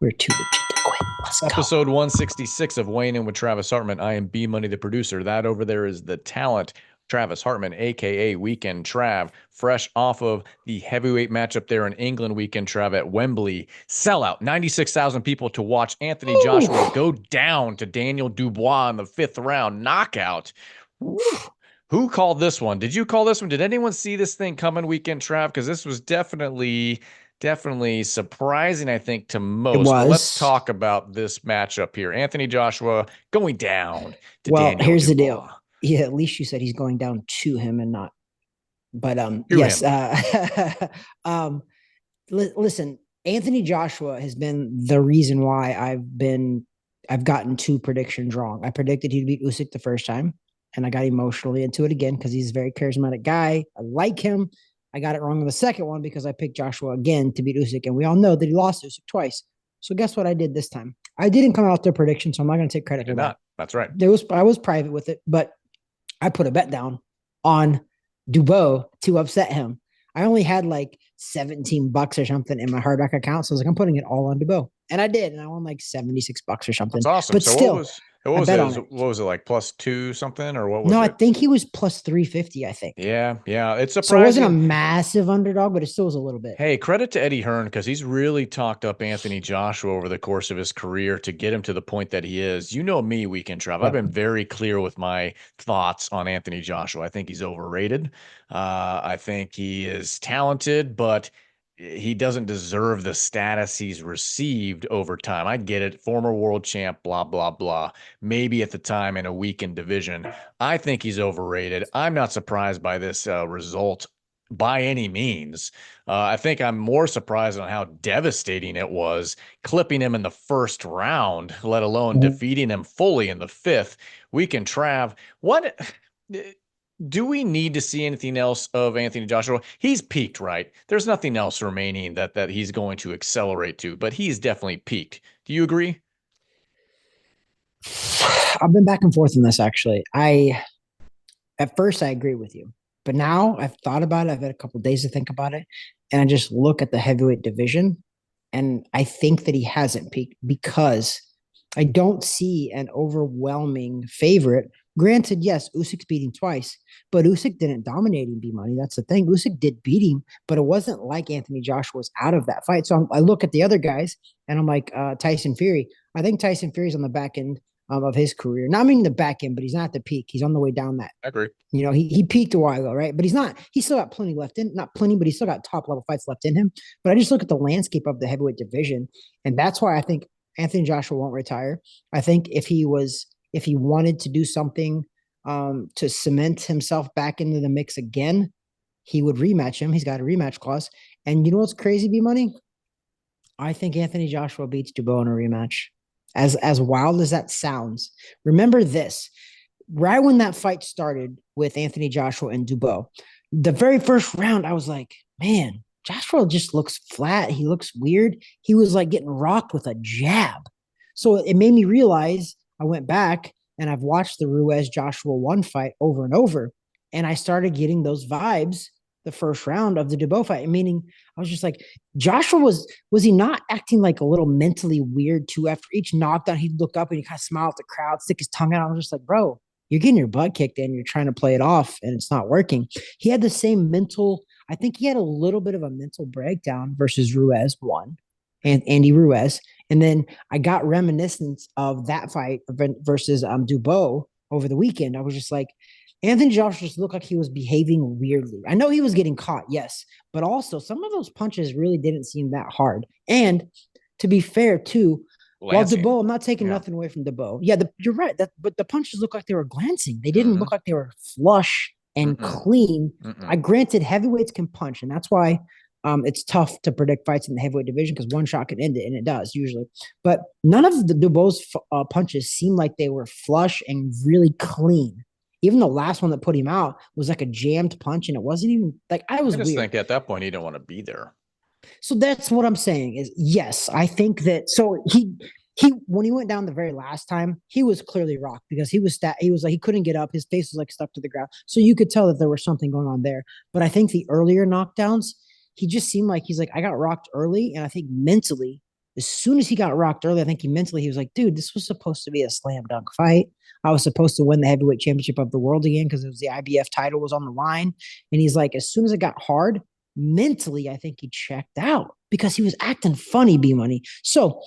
We're too legit to quit. Let's go. Episode 166 of Weighing In with Travis Hartman. I am B Money, the producer. That over there is the talent, Travis Hartman, aka Weekend Trav, fresh off of the heavyweight matchup there in England. Weekend Trav at Wembley. Sellout, 96,000 people to watch Anthony Joshua go down to Daniel Dubois in the fifth round knockout. Woo. Who called this one? Did you call this one? Did anyone see this thing coming, Weekend Trav? Because this was definitely surprising, I think, to It most. But let's was. talk about this matchup here. Anthony Joshua going down to Well, Daniel here's the deal. Dubois. Yeah, at least you said he's going down to him and not. But To yes. him. Um, listen, Anthony Joshua has been the reason why I've gotten two predictions wrong. I predicted he'd beat Usyk the first time, and I got emotionally into it again because he's a very charismatic guy. I like him. I got it wrong on the second one because I picked Joshua again to beat Usyk, and we all know that he lost Usyk twice. So guess what I did this time? I didn't come out with their prediction, so I'm not going to take You credit did for that. not. That's right. I was private with it, but I put a bet down on Dubois to upset him. I only had like $17 or something in my hard rock account. So I was like, I'm putting it all on Dubois. And I did. And I won like $76 or something. That's awesome. But So what still, was what I was bet it? on it. What was it like plus two something or what No, was I it? think he was plus 350, I think. Yeah. It's So it wasn't a surprising. massive underdog, but it still was a little bit. Hey, credit to Eddie Hearn because he's really talked up Anthony Joshua over the course of his career to get him to the point that he is. You know me, Weekend Trav. I've Yep. been very clear with my thoughts on Anthony Joshua. I think he's overrated. I think he is talented, but he doesn't deserve the status he's received over time. I get it. Former world champ, blah, blah, blah. Maybe at the time in a weakened division. I think he's overrated. I'm not surprised by this result by any means. I think I'm more surprised on how devastating it was clipping him in the first round, let alone Mhm. defeating him fully in the fifth. Weekend Trav, what do we need to see anything else of Anthony Joshua? He's peaked, right? There's nothing else remaining that he's going to accelerate to, but he's definitely peaked. Do you agree? I've been back and forth on this actually. At first I agree with you, but now I've thought about it. I've had a couple of days to think about it, and I just look at the heavyweight division, and I think that he hasn't peaked because I don't see an overwhelming favorite. Granted, yes, Usyk's beat him twice, but Usyk didn't dominate him. B Money. That's the thing. Usyk did beat him, but it wasn't like Anthony Joshua was out of that fight. So I look at the other guys, and I'm like Tyson Fury. I think Tyson Fury's on the back end of his career. Not meaning the back end, but he's not at the peak. He's on the way down that. I agree. He peaked a while ago, right? But he's not. He's still got plenty left in. Not plenty, but he's still got top level fights left in him. But I just look at the landscape of the heavyweight division, and that's why I think Anthony Joshua won't retire. I think if he wanted to do something to cement himself back into the mix again, he would rematch him. He's got a rematch clause. And you know what's crazy, B Money? I think Anthony Joshua beats Dubois in a rematch. As wild as that sounds, remember this: right when that fight started with Anthony Joshua and Dubois, the very first round, I was like, man, Joshua just looks flat. He looks weird. He was like getting rocked with a jab. So it made me realize I went back and I've watched the Ruiz Joshua 1 fight over and over. And I started getting those vibes the first round of the Dubois fight, meaning I was just like, Joshua was he not acting like a little mentally weird too? After each knockdown, he'd look up and he kind of smile at the crowd, stick his tongue out. I was just like, bro, you're getting your butt kicked in. You're trying to play it off and it's not working. He had the same mental, I think he had a little bit of a mental breakdown versus Ruiz one and Andy Ruiz. And then I got reminiscence of that fight versus Dubois over the weekend. I was just like, Anthony Joshua just looked like he was behaving weirdly. I know he was getting caught, yes, but also some of those punches really didn't seem that hard. And to be fair, too, while Lansing. Dubois, I'm not taking Yeah. nothing away from Dubois. Yeah, you're right. But the punches looked like they were glancing. They didn't Mm-hmm. look like they were flush and Mm-mm. clean. I Mm-mm. granted heavyweights can punch, and that's why it's tough to predict fights in the heavyweight division because one shot can end it, and it does usually. But none of the Dubois punches seemed like they were flush and really clean. Even the last one that put him out was like a jammed punch, and it wasn't even like I I was just weird. think at that point he didn't want to be there. So that's what I'm saying is yes, I think that so he when he went down the very last time, he was clearly rocked because he was like he couldn't get up, his face was like stuck to the ground. So you could tell that there was something going on there. But I think the earlier knockdowns, he just seemed like he's like I got rocked early and I think mentally As soon as he got rocked early, I think he was like, dude, this was supposed to be a slam dunk fight. I was supposed to win the heavyweight championship of the world again because it was the IBF title was on the line. And he's like, as soon as it got hard, mentally, I think he checked out because he was acting funny, B Money. So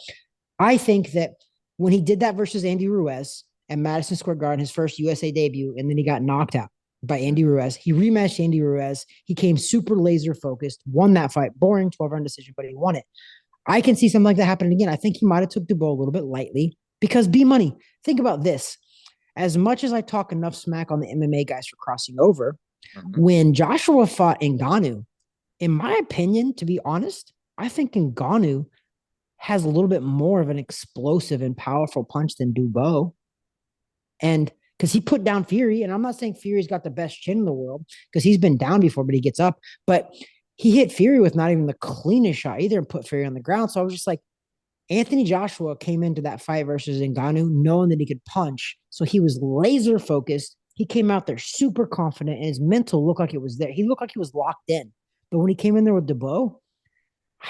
I think that when he did that versus Andy Ruiz at Madison Square Garden, his first USA debut, and then he got knocked out by Andy Ruiz. He rematched Andy Ruiz. He came super laser focused, won that fight, boring 12-round decision, but he won it. I can see something like that happening again. I think he might have took Dubois a little bit lightly because B Money. Think about this. As much as I talk enough smack on the MMA guys for crossing over, when Joshua fought Ngannou, in my opinion, to be honest, I think Ngannou has a little bit more of an explosive and powerful punch than Dubois. And because he put down Fury, and I'm not saying Fury's got the best chin in the world because he's been down before, but he gets up. But he hit Fury with not even the cleanest shot either and put Fury on the ground. So I was just like, Anthony Joshua came into that fight versus Ngannou knowing that he could punch. So he was laser focused. He came out there super confident, and his mental looked like it was there. He looked like he was locked in. But when he came in there with Dubois,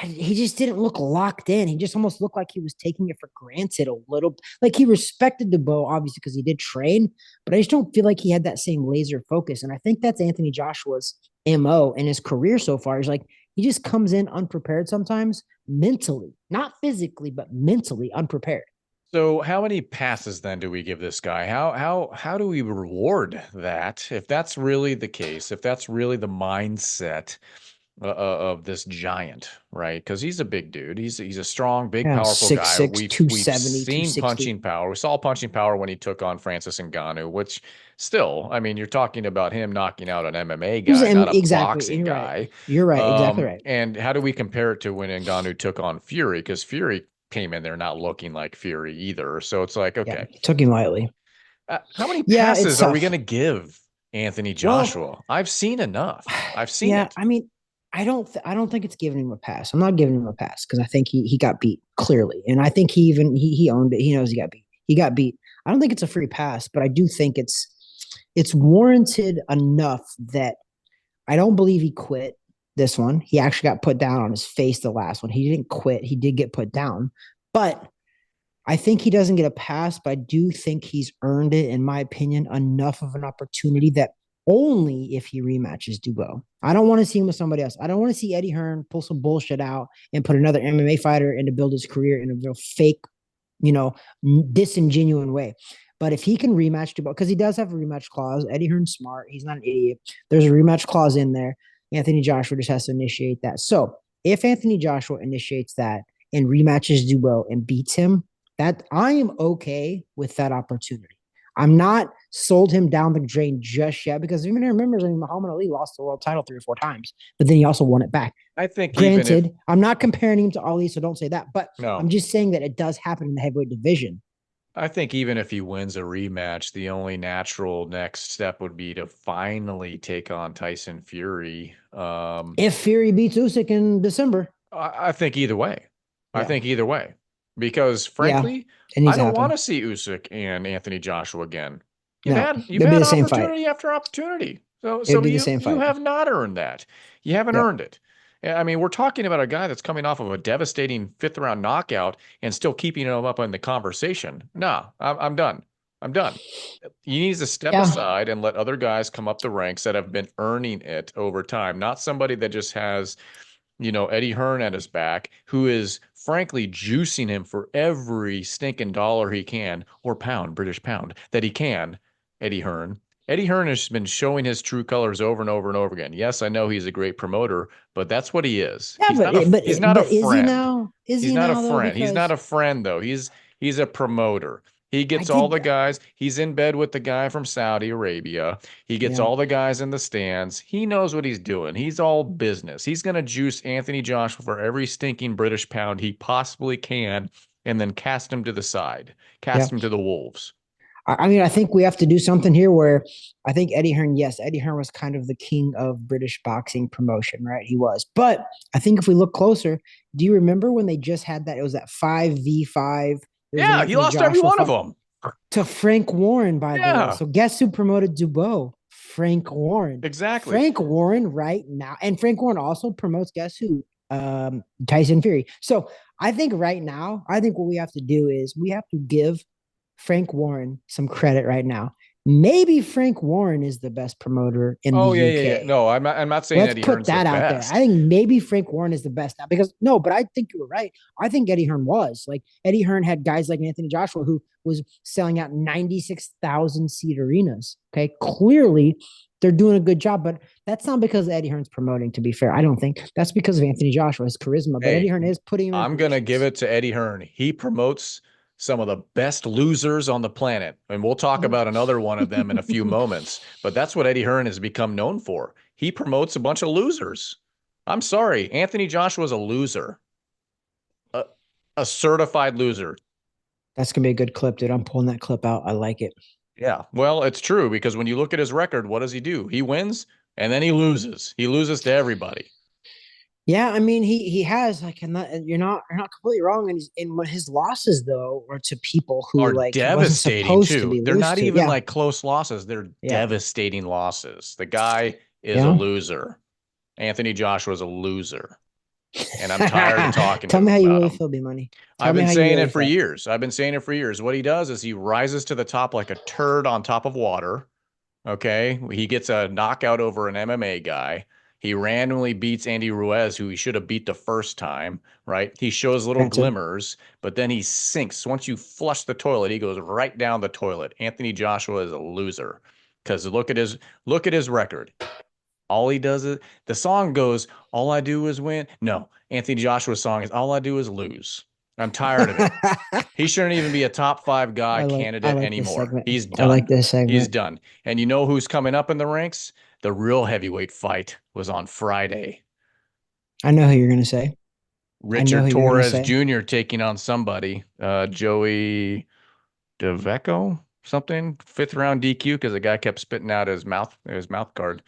he just didn't look locked in. He just almost looked like he was taking it for granted a little. Like he respected Dubois, obviously, because he did train, but I just don't feel like he had that same laser focus. And I think that's Anthony Joshua's MO in his career so far. He's like, he just comes in unprepared sometimes, mentally, not physically, but mentally unprepared. So how many passes then do we give this guy? How do we reward that? If that's really the case, if that's really the mindset of this giant, right? Because he's a big dude. He's a strong, big, Yeah, powerful guy. 6'6", We've 270, seen 260. punching power. We saw punching power when he took on Francis Ngannou, which still, I mean, you're talking about him knocking out an MMA guy, not a Exactly. boxing You're guy. right. You're right. Exactly right. And how do we compare it to when Ngannou took on Fury? Because Fury came in there not looking like Fury either. So it's like, Yeah, okay, took him lightly. how many Yeah, it's passes are we tough. going to give Anthony Well, Joshua? I've seen enough. I've seen yeah, it. I mean, I don't think it's giving him a pass. I'm not giving him a pass because I think he got beat clearly, and I think he owned it. He knows he got beat. He got beat. I don't think it's a free pass, but I do think it's warranted enough that I don't believe he quit this one. He actually got put down on his face the last one. He didn't quit. He did get put down, but I think he doesn't get a pass, but I do think he's earned it, in my opinion, enough of an opportunity that only if he rematches Dubois. I don't want to see him with somebody else. I don't want to see Eddie Hearn pull some bullshit out and put another MMA fighter in to build his career in a real fake, you know, disingenuous way. But if he can rematch Dubois, because he does have a rematch clause, Eddie Hearn's smart. He's not an idiot. There's a rematch clause in there. Anthony Joshua just has to initiate that. So if Anthony Joshua initiates that and rematches Dubois and beats him, that I am okay with that opportunity. I'm not sold him down the drain just yet because even remembers, I mean, Muhammad Ali lost the world title 3 or 4 times, but then he also won it back. I think Granted, even if I'm not comparing him to Ali, so don't say that, but no, I'm just saying that it does happen in the heavyweight division. I think even if he wins a rematch, the only natural next step would be to finally take on Tyson Fury. If Fury beats Usyk in December, I think either way. I yeah, think either way. Because yeah, frankly, it needs I to don't want happen. to see Usyk and Anthony Joshua again. No, You've it'll be had the same fight. opportunity after opportunity. So It would so be the you same you fight. have not earned that. You haven't Yep. earned it. I mean, we're talking about a guy that's coming off of a devastating 5th round knockout and still keeping him up in the conversation. Nah, I'm done. I'm done. He needs to step Yeah. aside and let other guys come up the ranks that have been earning it over time, not somebody that just has Eddie Hearn at his back, who is frankly juicing him for every stinking dollar he can, or pound, British pound, that he can, Eddie Hearn. Eddie Hearn has been showing his true colors over and over and over again. Yes, I know he's a great promoter, but that's what he is. Yeah, He's not a is he friend. now? Is He's he not a now though? friend. He's not Because a friend though. He's a promoter. He I gets all did the guys. He's in bed with the guy from Saudi Arabia. He gets yeah. all the guys in the stands. He knows what he's doing. He's all business. He's going to juice Anthony Joshua for every stinking British pound he possibly can and then cast him to the side, Yeah. cast him to the wolves. I mean, I think we have to do something here where I think Eddie Hearn, yes, Eddie Hearn was kind of the king of British boxing promotion, right? He was. But I think if we look closer, do you remember when they just had that? It was that 5v5. It was an Yeah, he Anthony lost every Joshua one of fight them. to Frank Warren, by the way. Yeah, So guess who promoted Dubois? Frank Warren. exactly. Frank Warren right now. And Frank Warren also promotes, guess who? Tyson Fury. So I think right now, I think what we have to do is we have to give Frank Warren some credit right now. Maybe Frank Warren is the best promoter in the Oh yeah, yeah, yeah. UK. No, I'm not saying Let's Eddie put Hearn's the that out there. I best. think maybe Frank Warren is the best now because no, but I think you were right. I think Eddie Hearn was like Eddie Hearn had guys like Anthony Joshua who was selling out 96,000 seat arenas. Okay. Clearly they're doing a good job, but that's not because Eddie Hearn's promoting, to be fair. I don't think that's because of Anthony Joshua, his charisma, but Eddie Hey, Hearn is putting him in I'm gonna give positions. it to Eddie Hearn. He promotes some of the best losers on the planet, and we'll talk about another one of them in a few moments. But that's what Eddie Hearn has become known for. He promotes a bunch of losers. I'm sorry, Anthony Joshua is a loser, a, a certified loser. That's gonna be a good clip, dude. I'm pulling that clip out. I like it. Yeah, well, it's true because when you look at his record, what does he do? He wins and then he loses. He loses to everybody. Yeah, I mean he has like and that, you're not completely wrong. And when his losses though were to people who Are like he wasn't devastating supposed to too. be They're lose not to. even Yeah, like close losses. They're yeah, devastating losses. The guy is a yeah. loser. Anthony Joshua is a loser. And I'm tired of talking Tell to me him how you about really him. feel, B Money. Tell I've me been how you saying really it for feel. years. I've been saying it for years. What he does is he rises to the top like a turd on top of water. Okay. He gets a knockout over an MMA guy. He randomly beats Andy Ruiz, who he should have beat the first time, right? He shows little Granted. glimmers, but then he sinks. Once you flush the toilet, he goes right down the toilet. Anthony Joshua is a loser because look at his record. All he does is the song goes, all I do is win. No, Anthony Joshua's song is all I do is lose. I'm tired of it. He shouldn't even be a top five guy I candidate like this anymore. segment. He's I like done. this He's segment. done. And you know who's coming up in the ranks? The real heavyweight fight was on Friday. I know who you're gonna say. I know Richard who you're gonna Torres say. Jr. taking on somebody, Joey DeVeco, something, fifth round DQ because the guy kept spitting out his mouth guard.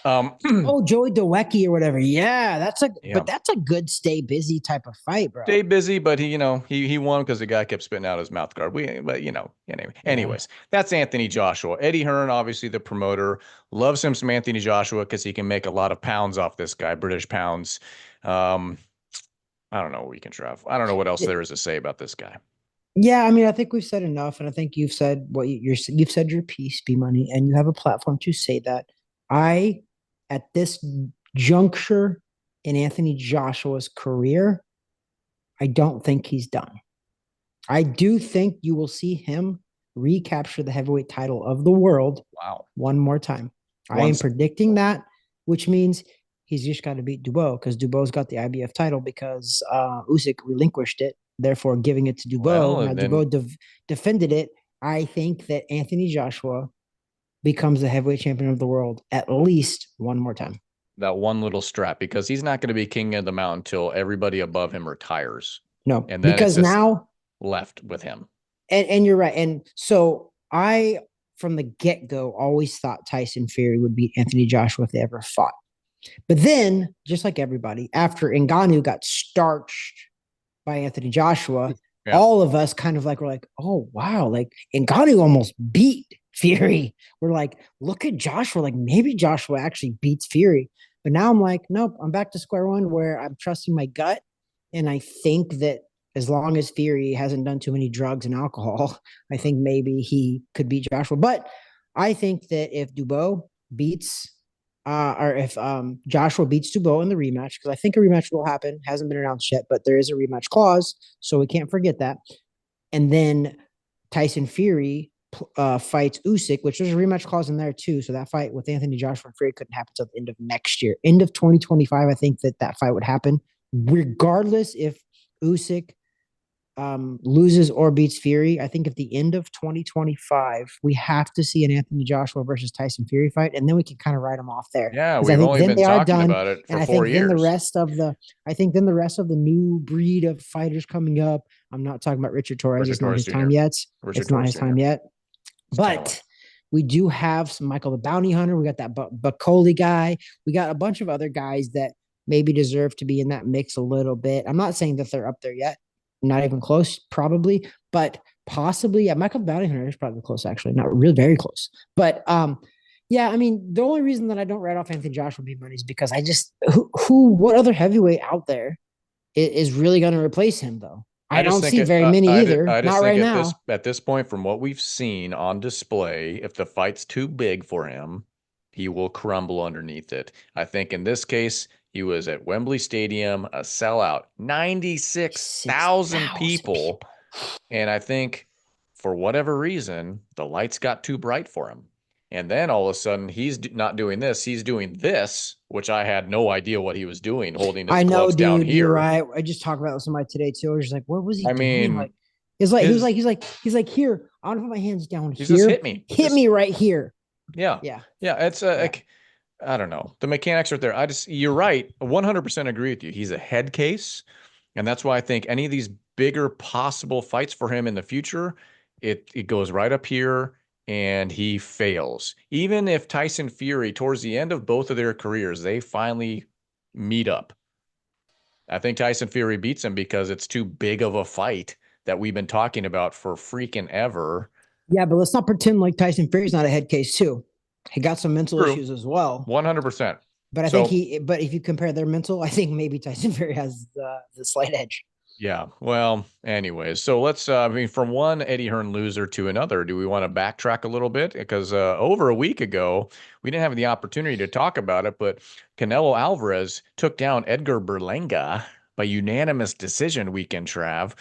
Oh, Joey Dewecki or whatever. Yeah, Yeah. but that's a good stay busy type of fight, bro. Stay busy, but he won because the guy kept spitting out his mouth guard. But anyway. Yeah. Anyways, that's Anthony Joshua. Eddie Hearn, obviously the promoter, loves him some Anthony Joshua because he can make a lot of pounds off this guy, British pounds. Um, I don't know what we can travel. I don't know what else there is to say about this guy. Yeah, I mean, I think we've said enough, and I think you've said what you've said your piece, B Money, and you have a platform to say that. I, at this juncture in Anthony Joshua's career, I don't think he's done. I do think you will see him recapture the heavyweight title of the world Wow. one more time. I am Once, predicting that, which means he's just got to beat Dubois because Dubois got the IBF title because Usyk relinquished it, therefore giving it to Dubois. well, Now and Dubois then defended it. I think that Anthony Joshua becomes the heavyweight champion of the world at least one more time. that one little strap because he's not going to be king of the mountain until everybody above him retires. No, And then it's because just now left with him. and you're right. And so I from the get-go always thought Tyson Fury would beat Anthony Joshua if they ever fought. But then, just like everybody, after Ngannou got starched by Anthony Joshua, Yeah. all of us kind of like were like, oh wow, like Ngannou almost beat Fury. We're like, look at Joshua, like maybe Joshua actually beats Fury. But now I'm like, nope, I'm back to square one where I'm trusting my gut. And I think that as long as Fury hasn't done too many drugs and alcohol, I think maybe he could beat Joshua. But I think that if Dubois beats or if Joshua beats Dubois in the rematch, because I think a rematch will happen, hasn't been announced yet, but there is a rematch clause, so we can't forget that. And then Tyson Fury fights Usyk, which there's a rematch clause in there too. So that fight with Anthony Joshua and Fury couldn't happen until the end of next year, end of 2025. I think that fight would happen, regardless if Usyk loses or beats Fury. I think at the end of 2025, we have to see an Anthony Joshua versus Tyson Fury fight, and then we can kind of write them off there. Yeah, Because I we've think only then been they are talking done, about it and for I four think then years. the rest of the new breed of fighters coming up. I'm not talking about Richard Torres. Richard It's not Torres his Jr. time yet. Richard It's not Torres his Jr. time yet. It's Canelo. But we do have some Michael the Bounty Hunter. We got that Bacoli guy. We got a bunch of other guys that maybe deserve to be in that mix a little bit. I'm not saying that they're up there yet. Not even close, probably, but possibly. Yeah, Michael the Bounty Hunter is probably close, actually. Not really very close. But yeah, I mean, the only reason that I don't write off Anthony Joshua B Money is because I just what other heavyweight out there is really going to replace him, though. I I just don't think see very many either. I Not just think right now. at this point, from what we've seen on display, if the fight's too big for him, he will crumble underneath it. I think in this case, he was at Wembley Stadium, a sellout, 96,000 6,000 people. people. And I think for whatever reason, the lights got too bright for him. And then all of a sudden, he's not doing this. He's doing this, which I had no idea what he was doing, holding his I know, gloves down dude. You're here. right. I just talked about it with somebody today too. I was just like, what was he I doing? mean, Like, it's like his he's like, here. I want to put my hands down he's just here. hit me. Hit me right here. Yeah. Yeah. Yeah. It's Yeah. like, I don't know. The mechanics are there. You're right. 100% agree with you. He's a head case. And that's why I think any of these bigger possible fights for him in the future, it goes right up here and he fails. Even if Tyson Fury, towards the end of both of their careers, they finally meet up. I think Tyson Fury beats him because it's too big of a fight that we've been talking about for freaking ever. Yeah, but let's not pretend like Tyson Fury's not a head case too. He got some mental True. issues as well. 100%. But I think but if you compare their mental, I think maybe Tyson Fury has the slight edge. Yeah. Well, anyways, so let's, I mean, from one Eddie Hearn loser to another, do we want to backtrack a little bit? Because over a week ago, we didn't have the opportunity to talk about it, but Canelo Alvarez took down Edgar Berlanga by unanimous decision weekend, Trav.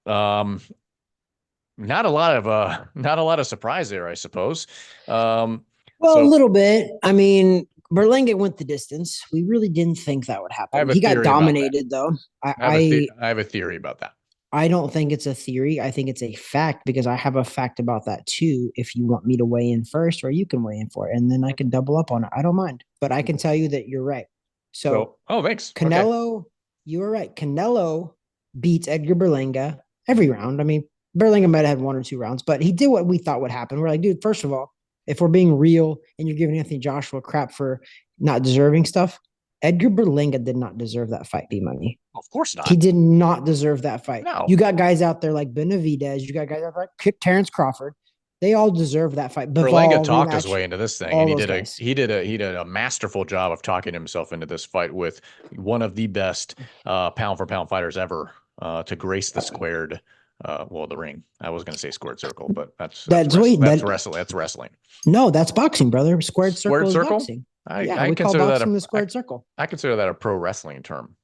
Not a lot of surprise there, I suppose. Well, a little bit. I mean, Berlanga went the distance. We really didn't think that would happen. He got dominated, though. I have a theory about that. I don't think it's a theory. I think it's a fact because I have a fact about that too. If you want me to weigh in first, or you can weigh in for it, and then I can double up on it. I don't mind, but I can tell you that you're right. So oh, thanks. Canelo, okay. You were right. Canelo beats Edgar Berlanga every round. I mean, Berlanga might have had 1 or 2 rounds, but he did what we thought would happen. We're like, dude, first of all, if we're being real and you're giving Anthony Joshua crap for not deserving stuff, Edgar Berlanga did not deserve that fight, B-Money. Of course not. He did not deserve that fight. No. You got guys out there like Benavidez. You got guys out there like Terrence Crawford. They all deserve that fight. Berlanga talked his way into this thing, and he did a masterful job of talking himself into this fight with one of the best pound for pound fighters ever to grace the squared. The ring. I was going to say squared circle, but that's wrestling. That's wrestling. No, that's boxing, brother. Squared circle is boxing. I we call consider boxing that the squared circle. I consider that a pro wrestling term.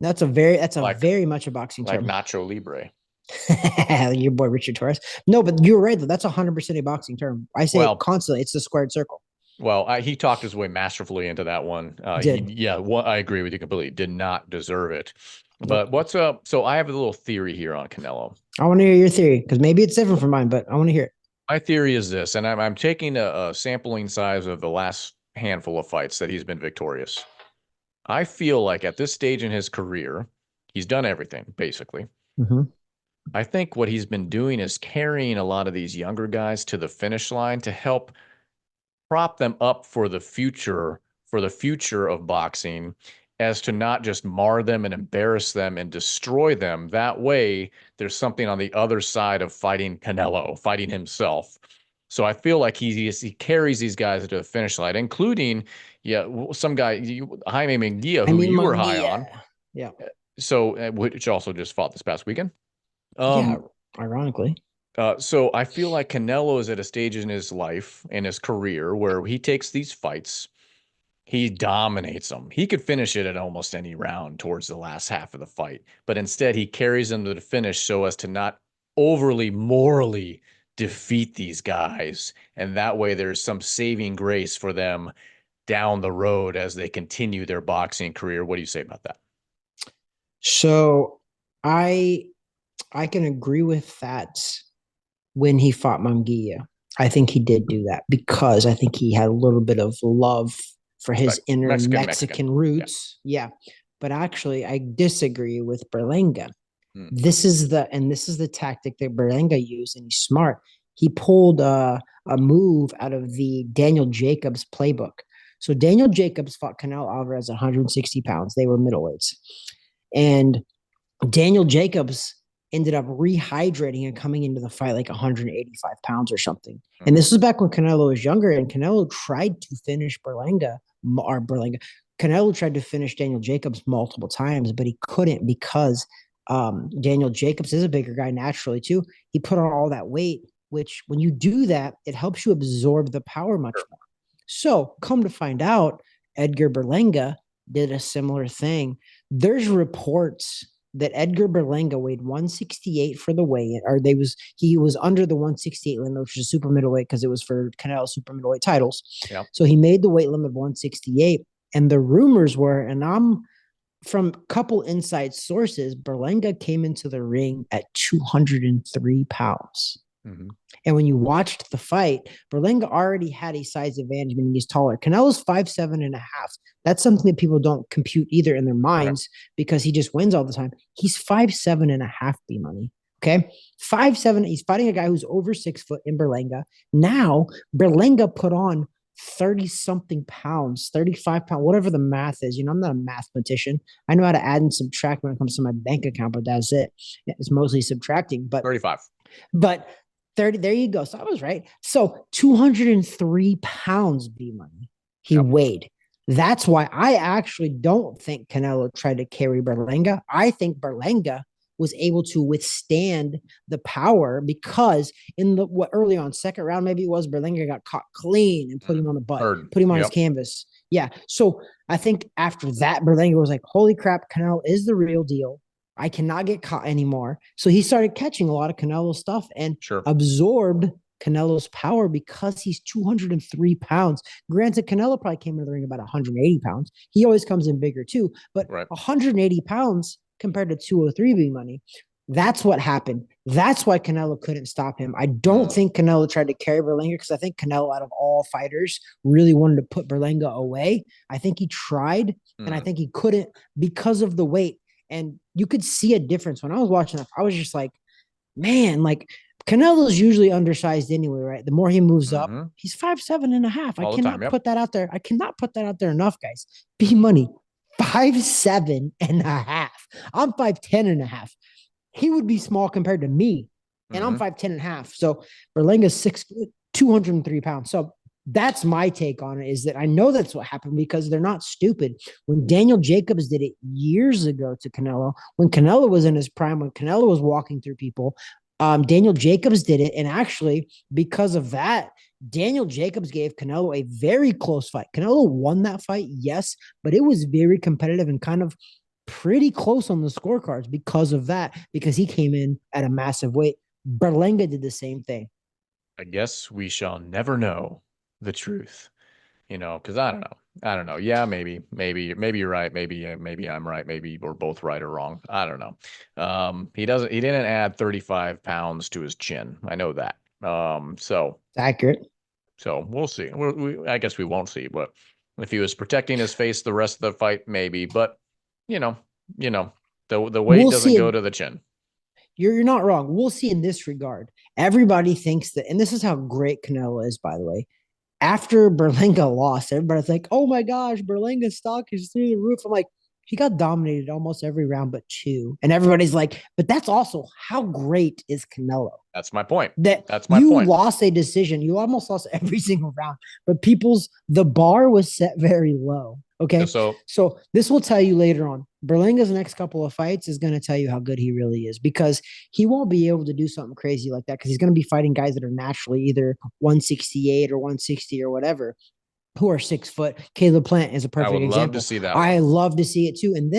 That's a very much a boxing term. Like Nacho Libre. Your boy Richard Torres. No, but you're right though. That's 100% a boxing term. I say it constantly. It's the squared circle. Well, he talked his way masterfully into that one. I agree with you completely. Did not deserve it. But what's up? So I have a little theory here on Canelo. I want to hear your theory because maybe it's different from mine, but I want to hear it. My theory is this, and I'm taking a sampling size of the last handful of fights that he's been victorious. I feel like at this stage in his career, he's done everything, basically. Mm-hmm. I think what he's been doing is carrying a lot of these younger guys to the finish line to help prop them up for the future of boxing, as to not just mar them and embarrass them and destroy them. That way, there's something on the other side of fighting Canelo, fighting himself. So I feel like he carries these guys to the finish line, including some guy, Jaime Munguia, who you were high on. Yeah. So which also just fought this past weekend. Ironically. So I feel like Canelo is at a stage in his life, in his career, where he takes these fights, he dominates them. He could finish it at almost any round towards the last half of the fight, but instead he carries them to the finish so as to not overly morally defeat these guys. And that way there's some saving grace for them down the road as they continue their boxing career. What do you say about that? So I can agree with that. When he fought Munguia, I think he did do that because I think he had a little bit of love for his inner Mexican roots. Yeah. But actually, I disagree with Berlanga. This is the tactic that Berlanga used, and he's smart. He pulled a move out of the Daniel Jacobs playbook. So Daniel Jacobs fought Canelo Alvarez at 160 pounds. They were middleweights. And Daniel Jacobs ended up rehydrating and coming into the fight like 185 pounds or something. And this was back when Canelo was younger, and Canelo tried to finish Canelo tried to finish Daniel Jacobs multiple times, but he couldn't because Daniel Jacobs is a bigger guy naturally too. He put on all that weight, which when you do that, it helps you absorb the power much more. So come to find out, Edgar Berlanga did a similar thing. There's reports that Edgar Berlanga weighed 168 for the weigh-in, or he was under the 168 limit, which is super middleweight because it was for Canelo super middleweight titles. Yep. So he made the weight limit of 168. And the rumors were, and I'm from a couple inside sources, Berlanga came into the ring at 203 pounds. Mm-hmm. And when you watched the fight, Berlanga already had a size advantage, meaning he's taller. Canelo's 5'7.5". That's something that people don't compute either in their minds because he just wins all the time. He's 5'7.5", B Money. Okay. 5'7". He's fighting a guy who's over 6 foot in Berlanga. Now, Berlanga put on 30 something pounds, 35 pounds, whatever the math is. I'm not a mathematician. I know how to add and subtract when it comes to my bank account, but that's it. It's mostly subtracting, but 35. But 30, there you go. So I was right. So 203 pounds, B Money, he weighed. That's why I actually don't think Canelo tried to carry Berlanga. I think Berlanga was able to withstand the power because in the early on, second round, maybe it was, Berlanga got caught clean and put him on the butt, put him on his canvas. Yeah. So I think after that, Berlanga was like, holy crap, Canelo is the real deal. I cannot get caught anymore. So he started catching a lot of Canelo stuff and absorbed Canelo's power because he's 203 pounds. Granted, Canelo probably came into the ring about 180 pounds. He always comes in bigger too, but 180 pounds compared to 203 B Money. That's what happened. That's why Canelo couldn't stop him. I don't think Canelo tried to carry Berlanga because I think Canelo, out of all fighters, really wanted to put Berlanga away. I think he tried, and I think he couldn't because of the weight. And you could see a difference when I was watching that. I was just like, man, like Canelo's usually undersized anyway, right? The more he moves up, he's 5'7.5". I cannot put that out there. I cannot put that out there enough, guys. B Money, 5'7.5". I'm 5'10.5". He would be small compared to me, and I'm 5'10.5". So Berlanga's 6 foot, 203 pounds. So that's my take on it, is that I know that's what happened because they're not stupid. When Daniel Jacobs did it years ago to Canelo, when Canelo was in his prime, when Canelo was walking through people, Daniel Jacobs did it. And actually, because of that, Daniel Jacobs gave Canelo a very close fight. Canelo won that fight, yes, but it was very competitive and kind of pretty close on the scorecards because of that, because he came in at a massive weight. Berlanga did the same thing. I guess we shall never know the truth, because I don't know. Yeah, maybe you're right. Maybe I'm right. Maybe we're both right or wrong. I don't know. He didn't add 35 pounds to his chin. I know that. So it's accurate. So we'll see. I guess we won't see, but if he was protecting his face the rest of the fight, maybe, but the weight doesn't go to the chin. You're not wrong. We'll see in this regard. Everybody thinks that, and this is how great Canelo is, by the way. After Berlanga lost, everybody's like, oh my gosh, Berlanga's stock is through the roof. I'm like, he got dominated almost every round but 2. And everybody's like, but that's also how great is Canelo. That's my point. That's my point. You lost a decision. You almost lost every single round. But the bar was set very low. Okay. So this will tell you later on. Berlanga's next couple of fights is going to tell you how good he really is, because he won't be able to do something crazy like that because he's going to be fighting guys that are naturally either 168 or 160 or whatever, who are 6 foot. Caleb Plant is a perfect example. I would love to see that. I love to see it too. And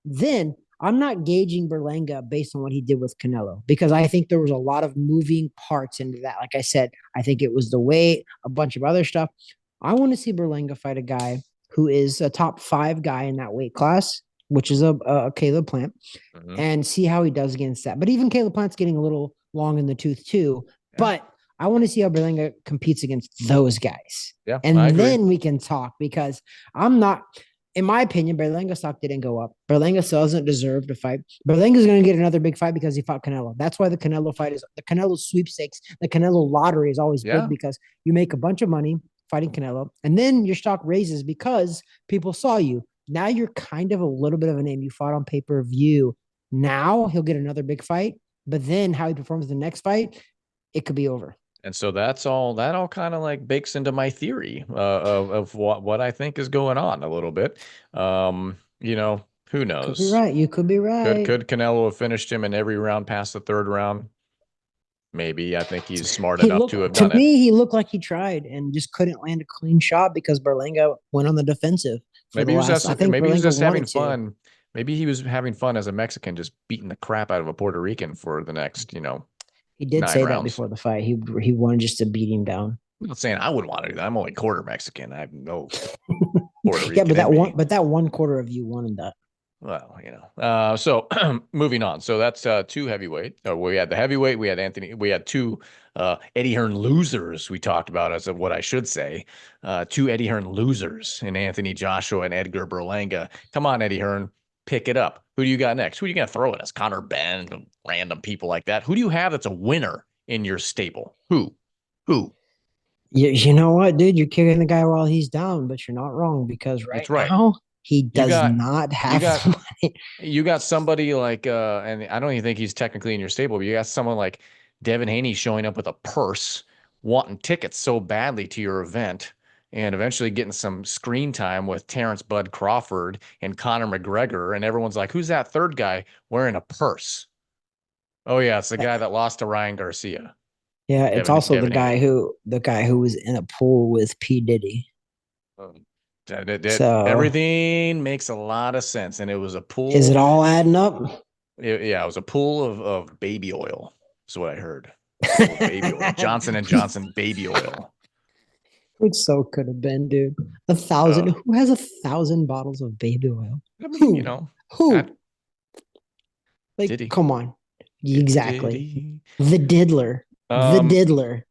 then I'm not gauging Berlanga based on what he did with Canelo, because I think there was a lot of moving parts into that. Like I said, I think it was the weight, a bunch of other stuff. I want to see Berlanga fight a guy who is a top 5 guy in that weight class, which is a Caleb Plant, and see how he does against that. But even Caleb Plant's getting a little long in the tooth too. Yeah. But I want to see how Berlanga competes against those guys. Yeah, and then we can talk, because I'm not, in my opinion, Berlanga stock didn't go up. Berlanga doesn't deserve to fight. Berlanga's going to get another big fight because he fought Canelo. That's why the Canelo fight is the Canelo sweepstakes. The Canelo lottery is always big, because you make a bunch of money fighting Canelo, and then your stock raises because people saw you. Now you're kind of a little bit of a name. You fought on pay-per-view. Now he'll get another big fight, but then how he performs the next fight, it could be over. And so that all kind of like bakes into my theory of what I think is going on a little bit. Who Could be knows? right. You could be right. Could Canelo have finished him in every round past the third round? Maybe. I think he's smart He enough to have looked to done it. me, he looked like he tried and just couldn't land a clean shot because Berlanga went on the defensive for the last. I think Maybe he was Berlanga just having wanted to. fun. Maybe he was having fun as a Mexican, just beating the crap out of a Puerto Rican for the next, He did nine say that rounds. before the fight. He wanted just to beat him down. I'm not saying I would want to do that. I'm only quarter Mexican. I have no Puerto Yeah, Rican in me. but that 1/4 of you wanted that. Well, so moving on. So that's two heavyweight. We had the heavyweight. We had Anthony. We had two Eddie Hearn losers. We talked about as of what I should say. Two Eddie Hearn losers in Anthony Joshua and Edgar Berlanga. Come on, Eddie Hearn, pick it up. Who do you got next? Who are you gonna throw at us? Connor Ben, and random people like that. Who do you have that's a winner in your stable? Who? You know what, dude? You're kicking the guy while he's down, but you're not wrong because right That's right. now he You does got not you have got the money. you got somebody like and I don't even think he's technically in your stable, but you got someone like Devin Haney showing up with a purse, wanting tickets so badly to your event, and eventually getting some screen time with Terrence Bud Crawford and Conor McGregor, and everyone's like, who's that third guy wearing a purse? Oh yeah, it's the guy that lost to Ryan Garcia. Yeah, it's also Devin Haney. the guy who was in a pool with P. Diddy. So Everything makes a lot of sense, and it was a is it pool. all adding up? Yeah, it was a pool of baby oil. That's what I heard. Pool of baby oil. Johnson and Johnson baby oil. Which so could have been, dude. 1,000. Who has 1,000 bottles of baby oil? I mean, Who? Like, Diddy. come on. Exactly. Diddy. The diddler. The diddler.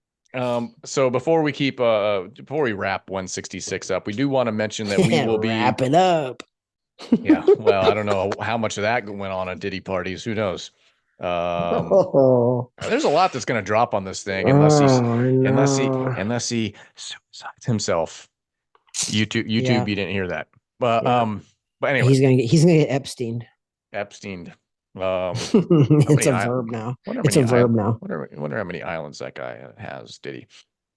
So before we wrap 166 up, we do want to mention that we will be wrap it up. Yeah, well, I don't know how much of that went on at Diddy parties. Who knows? There's a lot that's going to drop on this thing unless he suicides himself. YouTube, Yeah. you didn't hear that, but anyway, he's gonna get Epstein. Epstein. It's a verb now. It's a verb now. Wonder how many islands that guy has. Diddy.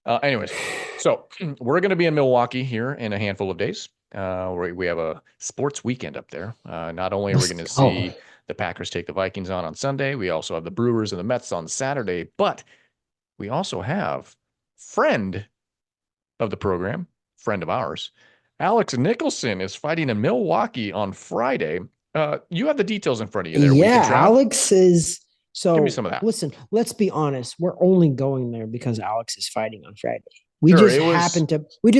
Anyways, so we're going to be in Milwaukee here in a handful of days. We have a sports weekend up there. Not only are we going to see the Packers take the Vikings on Sunday, we also have the Brewers and the Mets on Saturday, but we also have friend of the program, friend of ours, Alex Nicholson is fighting in Milwaukee on Friday. You have the details in front of you there. Yeah, Alex is. So give me some of that. Listen, let's be honest. We're only going there because Alex is fighting on Friday. We just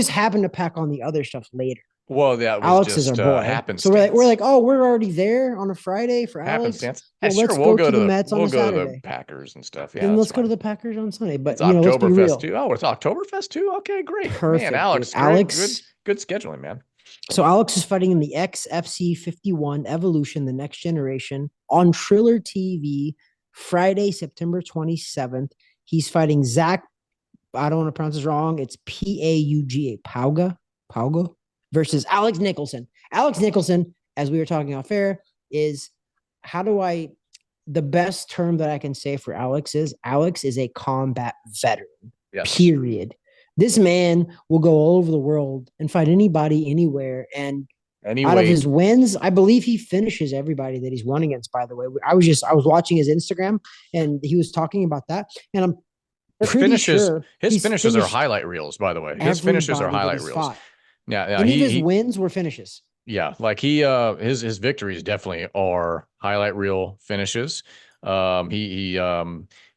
happened to pack on the other stuff later. Well, that was Alex just is our boy. happenstance. So we're like, oh, we're already there on a Friday for Alex. Well, let's go to the Mets on Saturday. Go to the Packers and stuff. Yeah, and let's go to the Packers on Sunday. But it's Oktoberfest too. Oh, it's Oktoberfest too. Okay, great. Perfect. Man, Alex, good scheduling, man. So Alex is fighting in the XFC 51 Evolution, the Next Generation on Triller TV Friday, September 27th. He's fighting Zach. I don't want to pronounce this wrong. It's Pauga versus Alex Nicholson. Alex Nicholson, as we were talking off air, is the best term that I can say for Alex is a combat veteran. Yes. Period. This man will go all over the world and fight anybody, anywhere. And out of his wins, I believe he finishes everybody that he's won against, by the way. I was watching his Instagram and he was talking about that. And I'm his finishes are highlight reels, by the way. His finishes are highlight reels. Yeah. Any of his wins were finishes. Yeah. Like his victories definitely are highlight reel finishes.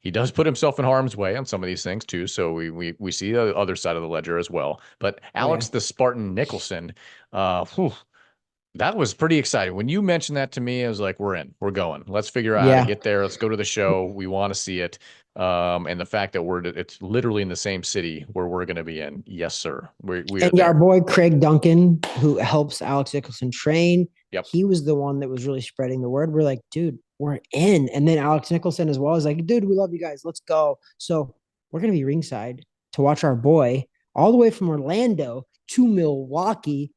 He does put himself in harm's way on some of these things too. So we see the other side of the ledger as well. But Alex the Spartan Nicholson, that was pretty exciting. When you mentioned that to me, I was like, we're going. Let's figure out how to get there. Let's go to the show. We want to see it. And the fact that it's literally in the same city where we're going to be in. Yes, sir. And our boy Craig Duncan, who helps Alex Nicholson train. Yep. He was the one that was really spreading the word. We're like, dude, we're in. And then Alex Nicholson as well is like, dude, we love you guys. Let's go. So we're going to be ringside to watch our boy all the way from Orlando to Milwaukee.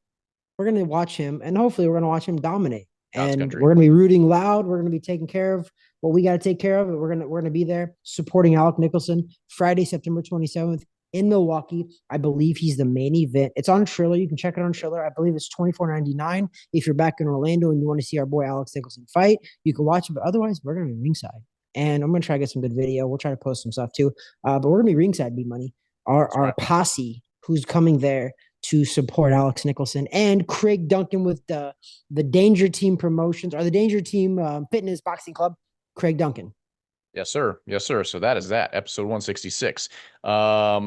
We're going to watch him, and hopefully we're going to watch him dominate. And we're going to be rooting loud. We're going to be taking care of what we got to take care of. We're gonna be there supporting Alex Nicholson Friday, September 27th in Milwaukee. I believe he's the main event. It's on Triller. You can check it on Triller. I believe it's $24.99. If you're back in Orlando and you want to see our boy Alex Nicholson fight, you can watch it. But otherwise, we're gonna be ringside. And I'm gonna try to get some good video. We'll try to post some stuff too. But we're gonna be ringside, B Money. Our posse who's coming there to support Alex Nicholson and Craig Duncan with the Danger Team Promotions or the Danger Team Fitness Boxing Club. Craig Duncan. Yes, sir. Yes, sir. So that is that episode 166.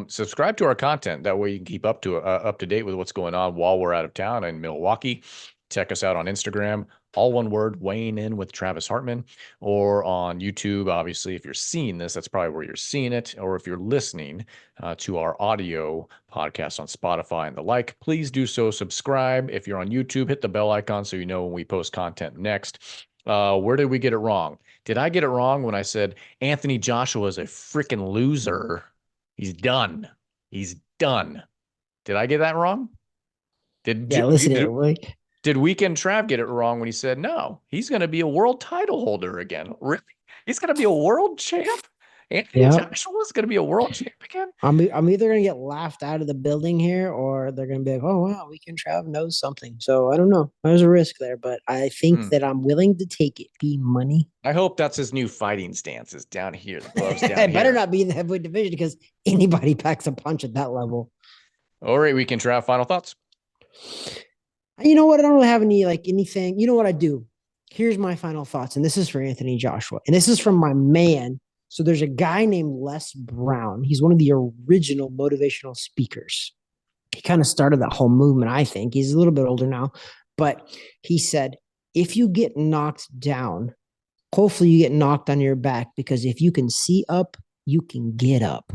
Subscribe to our content. That way you can keep up to date with what's going on while we're out of town in Milwaukee. Check us out on Instagram, all one word, weighing in with Travis Hartman, or on YouTube. Obviously, if you're seeing this, that's probably where you're seeing it. Or if you're listening to our audio podcast on Spotify and the like, please do so. Subscribe. If you're on YouTube, hit the bell icon so you know when we post content next. Where did we get it wrong? Did I get it wrong when I said Anthony Joshua is a freaking loser? He's done. He's done. Did I get that wrong? Did Weekend Trav get it wrong when he said, no, he's going to be a world title holder again? Really? He's going to be a world champ? Anthony Joshua is going to be a world champ again? I'm either going to get laughed out of the building here, or they're going to be like, oh, wow, Weekend Trav knows something. So I don't know. There's a risk there, but I think that I'm willing to take it. Be money. I hope that's his new fighting stance, is down here. The gloves down here. Better not be in the heavyweight division, because anybody packs a punch at that level. All right, Weekend Trav, final thoughts? You know what? I don't really have anything. You know what I do? Here's my final thoughts. And this is for Anthony Joshua. And this is from my man. So there's a guy named Les Brown. He's one of the original motivational speakers. He kind of started that whole movement, I think. He's a little bit older now. But he said, if you get knocked down, hopefully you get knocked on your back, because if you can see up, you can get up.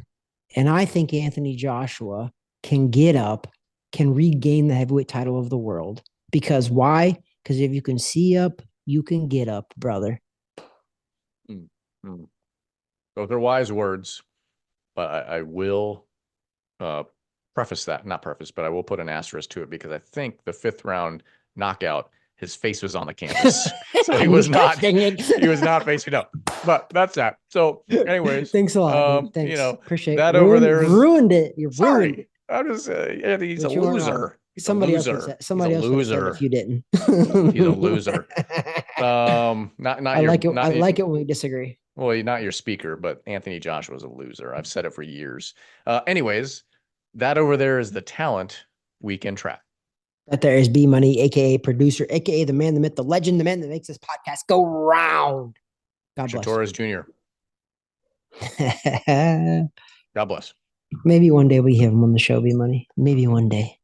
And I think Anthony Joshua can get up, can regain the heavyweight title of the world. Because why? Because if you can see up, you can get up, brother. Mm-hmm. Those are wise words, but I will preface that, not preface, but I will put an asterisk to it, because I think the 5th round knockout, his face was on the canvas. So he was not facing up. But that's that. So anyways. Thanks a lot. Thanks. Appreciate that. Over there ruined it. You ruined it. I'm just he's a loser. Somebody else would say if you didn't. He's a loser. I like it when we disagree. Well, not your speaker, but Anthony Joshua is a loser. I've said it for years. Anyways, that over there is the talent Weekend Trav. That there is B Money, aka producer, aka the man, the myth, the legend, the man that makes this podcast go round. God bless. Torres Jr. God bless. Maybe one day we have him on the show, B Money. Maybe one day.